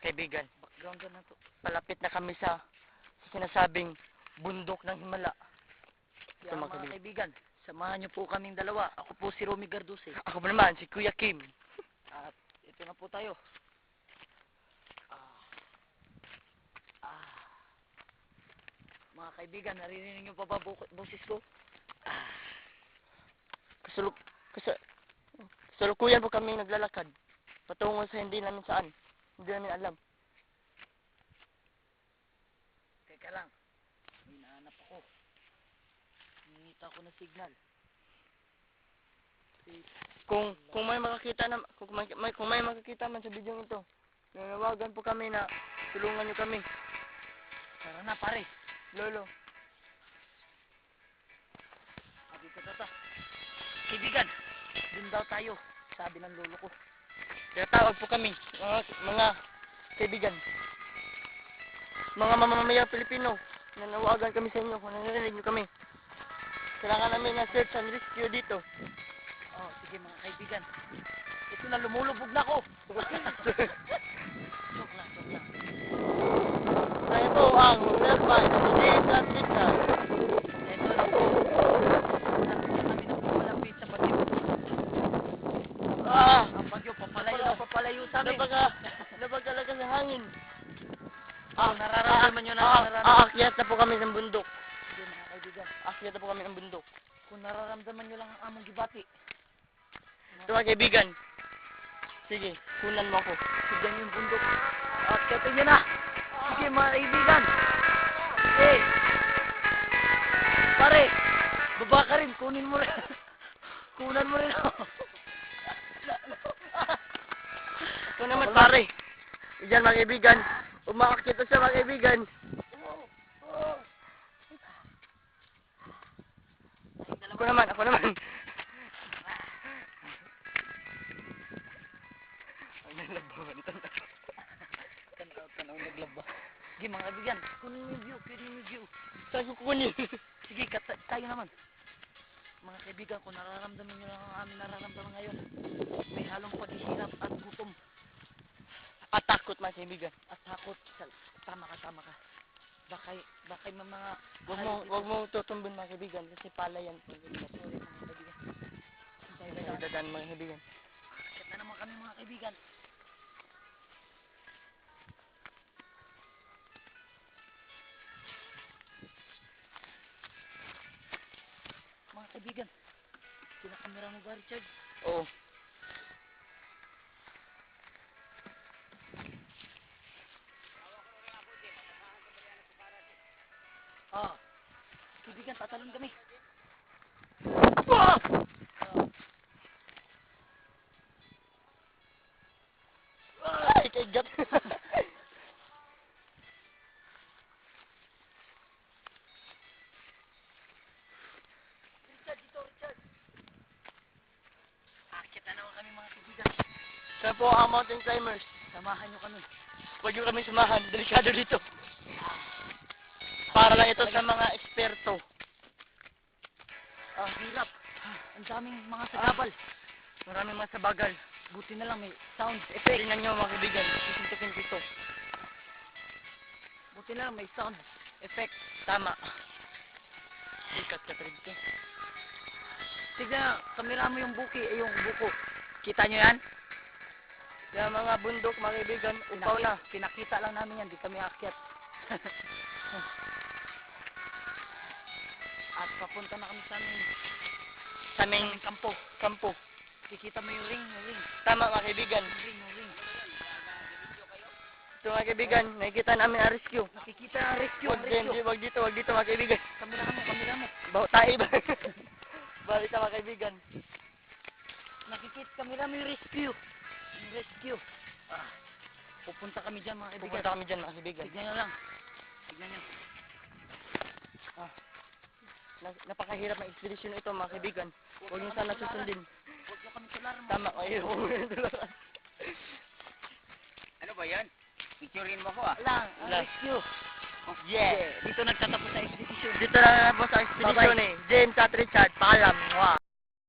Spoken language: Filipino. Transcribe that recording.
kaibigan. Background na to. Palapit na kami sa sinasabing bundok ng Himala. Kaya mga kaibigan, samahan niyo po kaming dalawa. Ako po si Romy Garduse. Ako pa naman, si Kuya Kim. At ito na po tayo. Mga kaibigan, naririnig niyo pa ba boses ko? Kasalukuyan po kami naglalakad. Patungo sa hindi namin saan. Hindi namin alam. Teka lang. May nahanap ako. Hinihita ko na signal. Kung may makakita na kung may makakita man sa video ito, nanawagan po kami na tulungan niyo kami. Tara na pare. Lolo. Dito tata. Kaibigan, dun daw tayo. Sabi ng lolo ko. Kaya tawag po kami, mga kaibigan. Mga mamamayan Pilipino, nanawagan kami sa inyo kung narinig niyo kami. Kailangan namin na search and rescue dito. Oh, sige mga kaibigan. Ito na, lumulubog na ako. Joke lang. Tayo po ang Rebay, James at Richard. Ito na po. Malapit na malapit sa bagyo. Ang bagyo, papalayo sa amin. Napagkalakas ng hangin. Nararamdaman nyo na Aakyat na po kami ng bundok. Sige mga kaibigan. Aakyat na po kami ng bundok. Kung nararamdaman nyo lang ang among gibati. Ito mga kaibigan. Sige, kunan mo ako. Tignan yung bundok. Akyatin nyo na. Sige mga kaibigan. Eh. Pare. Baba ka rin. Kunin mo rin. Kunan mo rin ako. Ito naman pare. Diyan mga kaibigan. Umaakyat na siya mga kaibigan. Ako naman. Ang nalabawan. Tanaw naglaba. Sige mga kaibigan. Kunin yung view. Saan ko kukunin? Sige, tayo naman. Mga kaibigan, kung nararamdaman nyo lang ang aming nararamdaman ngayon, may halong paghihirap at gutom At takot mga kaibigan. at takot. Tama ka. Baka may mga... Huwag mo tutumbin mga kaibigan kasi pala yan. Sorry mga kaibigan. Dadaan mga kaibigan. Kaya na naman kami mga kaibigan. Mga kaibigan, kinakamera mo ba, Richard? Oo. Kaibigan, tatalon kami. Ay, kaigat. Richard. Akit na naman kami mga kaibigan. Siya po ang mountain climbers. Samahan nyo kami. Huwag nyo kami sumahan. Delikado dito. Para lang ito sa mga eksperto. Hirap. Ang daming mga sagabal. Maraming mga sabagal. Buti na lang may sound effect. Tingnan nyo mga kaibigan. Sisintukin ko ito. Buti na lang may sound effect. Tama. Sikat ka dito. Tignan, kamera mo yung yung buko. Kita nyo yan? Kaya mga bundok mga kaibigan, upaw na. Pinakita lang namin yan, di kami akyat. At papunta na kami sa aming Kampo. Kikita mo yung ring. Tama mga kaibigan. Yung ring. Ito mga kaibigan, nakikita namin ang rescue. Nakikita ang rescue. Wag dito mga kaibigan. Kamera mo. Baho tayo ba? Balik ka mga kaibigan. Nakikita kamera mo yung rescue. Pupunta kami dyan mga kaibigan. Pupunta kami dyan mga kaibigan. Tignan nyo lang. Tignan nyo. Napakahirap ng ekspedisyon ito mga kaibigan. Huwag nyo sana susundin. Huwag nyo kami tularan. Tama kayo. Ano ba yan? Picturein mo ko ah. Lang, ang Lang. rescue. Yeah. Dito nagtatapos sa expedition. Dito na po sa ekspedisyon eh. James at Richard, paalam. Wow.